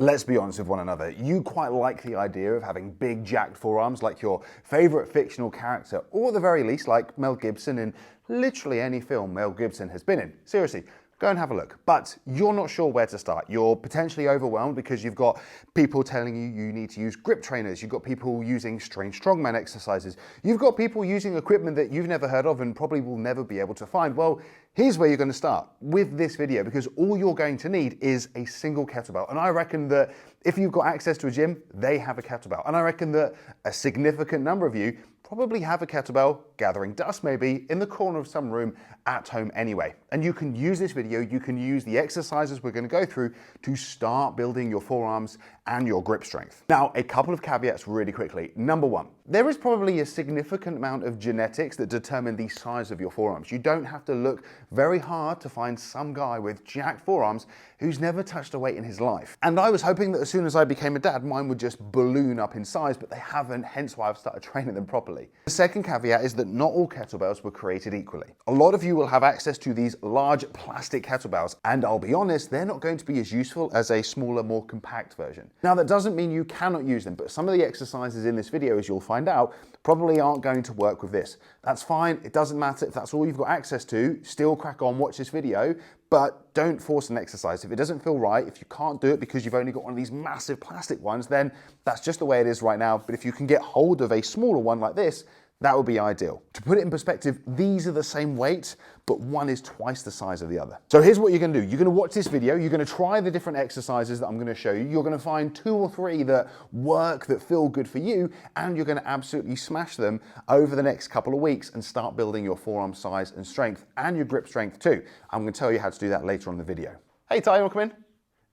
Let's be honest with one another. You quite like the idea of having big jacked forearms like your favorite fictional character, or at the very least like Mel Gibson in literally any film Mel Gibson has been in. Seriously, go and have a look. But you're not sure where to start. You're potentially overwhelmed because you've got people telling you need to use grip trainers. You've got people using strange strongman exercises. You've got people using equipment that you've never heard of and probably will never be able to find. Well, here's where you're going to start with this video, because all you're going to need is a single kettlebell. And I reckon that if you've got access to a gym, they have a kettlebell. And I reckon that a significant number of you probably have a kettlebell gathering dust maybe in the corner of some room at home anyway. And you can use this video, you can use the exercises we're going to go through to start building your forearms and your grip strength. Now, a couple of caveats really quickly. Number one, there is probably a significant amount of genetics that determine the size of your forearms. You don't have to look very hard to find some guy with jacked forearms who's never touched a weight in his life. And I was hoping that as soon as I became a dad, mine would just balloon up in size, but they haven't, hence why I've started training them properly. The second caveat is that not all kettlebells were created equally. A lot of you will have access to these large plastic kettlebells, and I'll be honest, they're not going to be as useful as a smaller, more compact version. Now, that doesn't mean you cannot use them, but some of the exercises in this video, as you'll find out, probably aren't going to work with this. That's fine, it doesn't matter if that's all you've got access to, still crack on, watch this video, but don't force an exercise. If it doesn't feel right, if you can't do it because you've only got one of these massive plastic ones, then that's just the way it is right now. But if you can get hold of a smaller one like this, that would be ideal. To put it in perspective, these are the same weight, but one is twice the size of the other. So here's what you're gonna do. You're gonna watch this video, you're gonna try the different exercises that I'm gonna show you. You're gonna find 2 or 3 that work, that feel good for you, and you're gonna absolutely smash them over the next couple of weeks and start building your forearm size and strength, and your grip strength too. I'm gonna tell you how to do that later on in the video. Hey Ty, you wanna come in?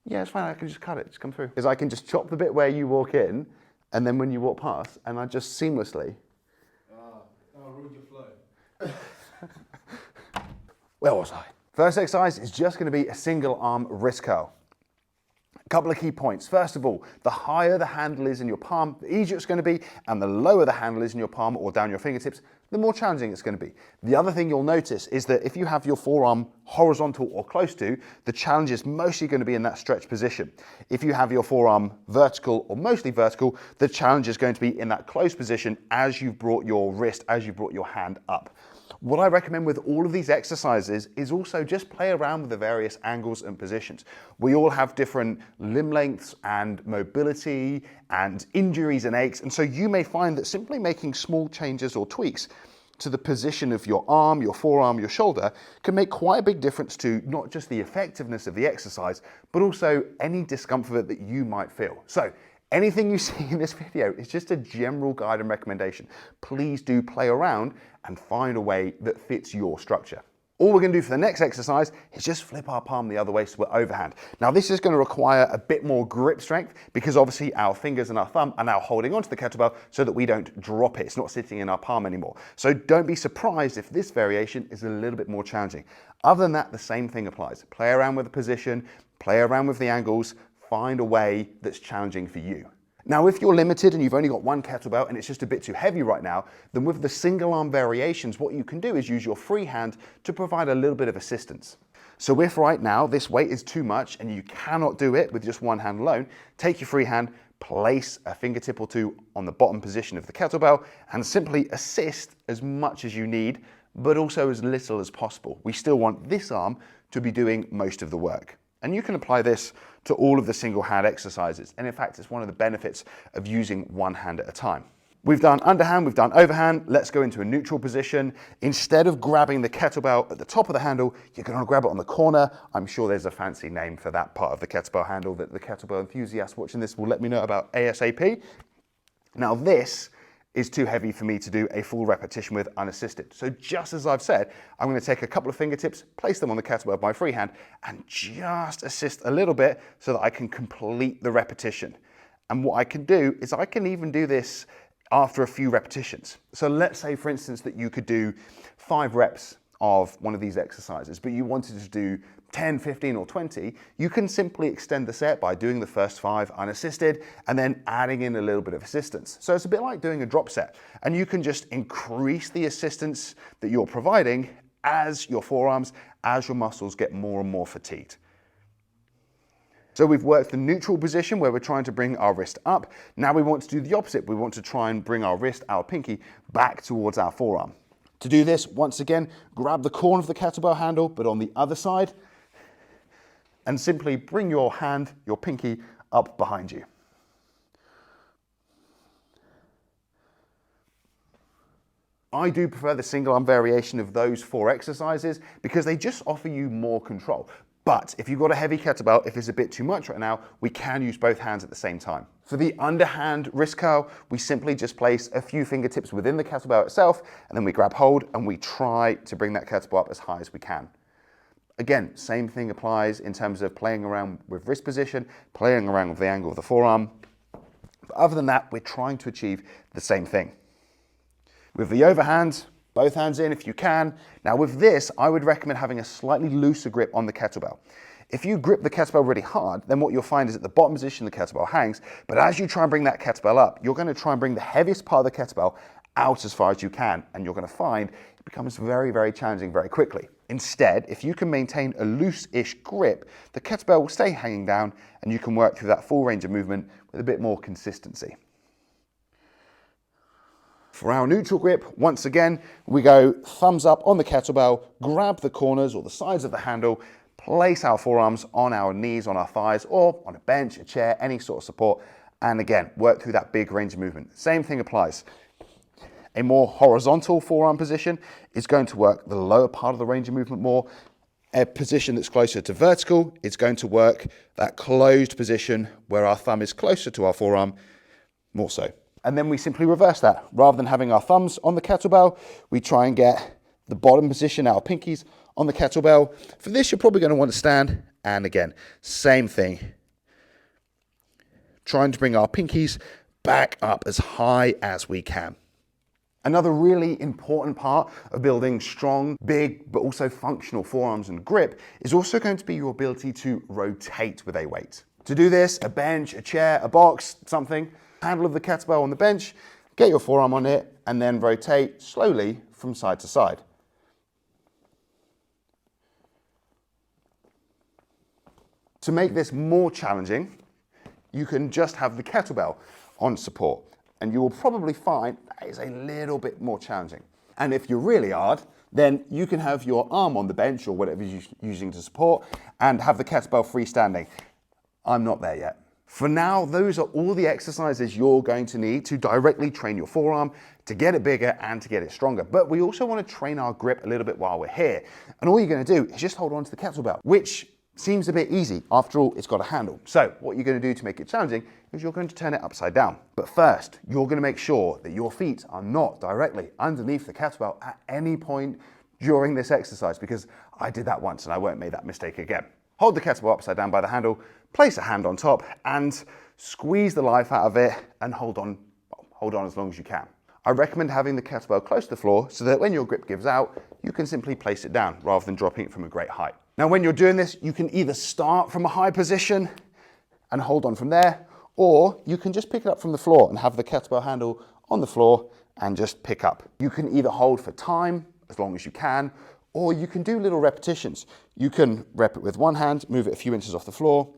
Yeah, it's fine, I can just cut it, just come through. Because I can just chop the bit where you walk in, and then when you walk past, and I just seamlessly, where was I? First exercise is just going to be a single arm wrist curl. A couple of key points. First of all, the higher the handle is in your palm, the easier it's going to be, and the lower the handle is in your palm or down your fingertips, the more challenging it's going to be. The other thing you'll notice is that if you have your forearm horizontal or close to, the challenge is mostly going to be in that stretch position. If you have your forearm vertical or mostly vertical, the challenge is going to be in that close position as you've brought your wrist, as you've brought your hand up. What I recommend with all of these exercises is also just play around with the various angles and positions. We all have different limb lengths and mobility and injuries and aches, and so you may find that simply making small changes or tweaks to the position of your arm, your forearm, your shoulder can make quite a big difference to not just the effectiveness of the exercise, but also any discomfort that you might feel. So anything you see in this video is just a general guide and recommendation. Please do play around and find a way that fits your structure. All we're going to do for the next exercise is just flip our palm the other way so we're overhand. Now this is going to require a bit more grip strength because obviously our fingers and our thumb are now holding onto the kettlebell so that we don't drop it. It's not sitting in our palm anymore. So don't be surprised if this variation is a little bit more challenging. Other than that, the same thing applies. Play around with the position, play around with the angles, find a way that's challenging for you. Now, if you're limited and you've only got one kettlebell and it's just a bit too heavy right now, then with the single arm variations, what you can do is use your free hand to provide a little bit of assistance. So if right now this weight is too much and you cannot do it with just one hand alone, take your free hand, place a fingertip or two on the bottom position of the kettlebell and simply assist as much as you need, but also as little as possible. We still want this arm to be doing most of the work. And you can apply this to all of the single hand exercises. And in fact, it's one of the benefits of using one hand at a time. We've done underhand, we've done overhand. Let's go into a neutral position. Instead of grabbing the kettlebell at the top of the handle, you're going to grab it on the corner. I'm sure there's a fancy name for that part of the kettlebell handle that the kettlebell enthusiasts watching this will let me know about ASAP. Now this is too heavy for me to do a full repetition with unassisted. So just as I've said, I'm going to take a couple of fingertips, place them on the kettlebell with my free hand, and just assist a little bit so that I can complete the repetition. And what I can do is I can even do this after a few repetitions. So let's say, for instance, that you could do 5 reps of one of these exercises, but you wanted to do 10, 15, or 20, you can simply extend the set by doing the first 5 unassisted and then adding in a little bit of assistance. So it's a bit like doing a drop set, and you can just increase the assistance that you're providing as your forearms, as your muscles get more and more fatigued. So we've worked the neutral position where we're trying to bring our wrist up. Now we want to do the opposite. We want to try and bring our wrist, our pinky, back towards our forearm. To do this, once again, grab the corner of the kettlebell handle, but on the other side, and simply bring your hand, your pinky, up behind you. I do prefer the single arm variation of those 4 exercises because they just offer you more control. But if you've got a heavy kettlebell, if it's a bit too much right now, we can use both hands at the same time. For the underhand wrist curl, we simply just place a few fingertips within the kettlebell itself, and then we grab hold and we try to bring that kettlebell up as high as we can. Again, same thing applies in terms of playing around with wrist position, playing around with the angle of the forearm. But other than that, we're trying to achieve the same thing. With the overhand, both hands in if you can. Now with this, I would recommend having a slightly looser grip on the kettlebell. If you grip the kettlebell really hard, then what you'll find is at the bottom position the kettlebell hangs, but as you try and bring that kettlebell up, you're going to try and bring the heaviest part of the kettlebell out as far as you can, and you're going to find it becomes very, very challenging very quickly. Instead, if you can maintain a loose-ish grip, the kettlebell will stay hanging down and you can work through that full range of movement with a bit more consistency. For our neutral grip, once again, we go thumbs up on the kettlebell, grab the corners or the sides of the handle, place our forearms on our knees, on our thighs, or on a bench, a chair, any sort of support, and again, work through that big range of movement. Same thing applies. A more horizontal forearm position is going to work the lower part of the range of movement more. A position that's closer to vertical is going to work that closed position where our thumb is closer to our forearm more so. And then we simply reverse that. Rather than having our thumbs on the kettlebell, we try and get the bottom position, our pinkies, on the kettlebell. For this, you're probably going to want to stand. And again, same thing. Trying to bring our pinkies back up as high as we can. Another really important part of building strong, big, but also functional forearms and grip is also going to be your ability to rotate with a weight. To do this, a bench, a chair, a box, something, handle of the kettlebell on the bench, get your forearm on it, and then rotate slowly from side to side. To make this more challenging, you can just have the kettlebell on support, and you will probably find that is a little bit more challenging. And if you're really hard, then you can have your arm on the bench or whatever you're using to support and have the kettlebell freestanding. I'm not there yet. For now, those are all the exercises you're going to need to directly train your forearm, to get it bigger and to get it stronger. But we also want to train our grip a little bit while we're here. And all you're going to do is just hold on to the kettlebell, which seems a bit easy. After all, it's got a handle. So what you're going to do to make it challenging is you're going to turn it upside down. But first, you're going to make sure that your feet are not directly underneath the kettlebell at any point during this exercise, because I did that once and I won't make that mistake again. Hold the kettlebell upside down by the handle, place a hand on top and squeeze the life out of it and hold on as long as you can. I recommend having the kettlebell close to the floor so that when your grip gives out, you can simply place it down rather than dropping it from a great height. Now, when you're doing this, you can either start from a high position and hold on from there, or you can just pick it up from the floor and have the kettlebell handle on the floor and just pick up. You can either hold for time, as long as you can, or you can do little repetitions. You can rep it with one hand, move it a few inches off the floor,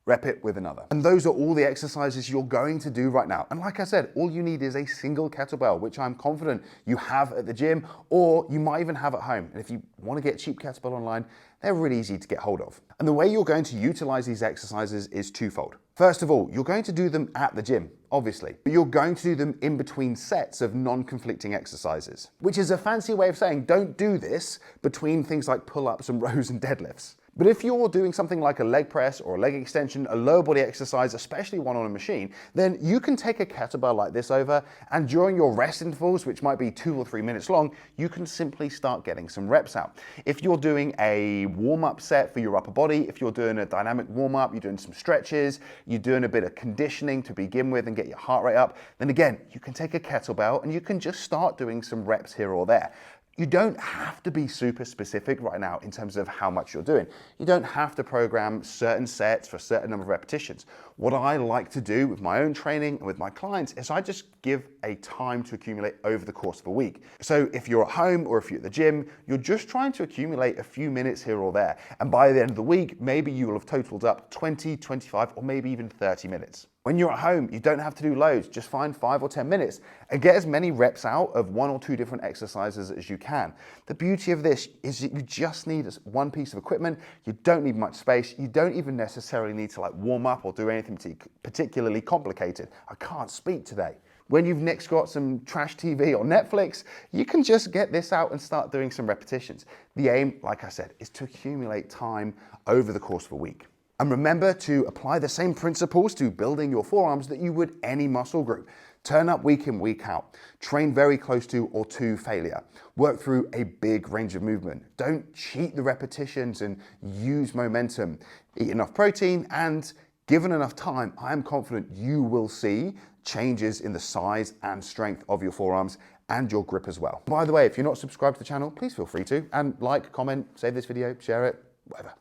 rep it with another. And those are all the exercises you're going to do right now. And like I said, all you need is a single kettlebell, which I'm confident you have at the gym, or you might even have at home. And if you want to get a cheap kettlebell online, they're really easy to get hold of. And the way you're going to utilize these exercises is twofold. First of all, you're going to do them at the gym, obviously, but you're going to do them in between sets of non-conflicting exercises, which is a fancy way of saying don't do this between things like pull-ups and rows and deadlifts. But if you're doing something like a leg press or a leg extension, a lower body exercise, especially one on a machine, then you can take a kettlebell like this over, and during your rest intervals, which might be 2 or 3 minutes long, you can simply start getting some reps out. If you're doing a warm-up set for your upper body, if you're doing a dynamic warm-up, you're doing some stretches, you're doing a bit of conditioning to begin with and get your heart rate up, then again, you can take a kettlebell and you can just start doing some reps here or there. You don't have to be super specific right now in terms of how much you're doing. You don't have to program certain sets for a certain number of repetitions. What I like to do with my own training and with my clients is I just give a time to accumulate over the course of a week. So if you're at home or if you're at the gym, you're just trying to accumulate a few minutes here or there. And by the end of the week, maybe you will have totaled up 20, 25, or maybe even 30 minutes. When you're at home, you don't have to do loads. Just find 5 or 10 minutes and get as many reps out of 1 or 2 different exercises as you can. The beauty of this is that you just need one piece of equipment. You don't need much space. You don't even necessarily need to warm up or do anything particularly complicated. I can't speak today. When you've next got some trash TV or Netflix, you can just get this out and start doing some repetitions. The aim, like I said, is to accumulate time over the course of a week. And remember to apply the same principles to building your forearms that you would any muscle group. Turn up week in, week out. Train very close to or to failure. Work through a big range of movement. Don't cheat the repetitions and use momentum. Eat enough protein, and given enough time, I am confident you will see changes in the size and strength of your forearms and your grip as well. By the way, if you're not subscribed to the channel, please feel free to, and like, comment, save this video, share it, whatever.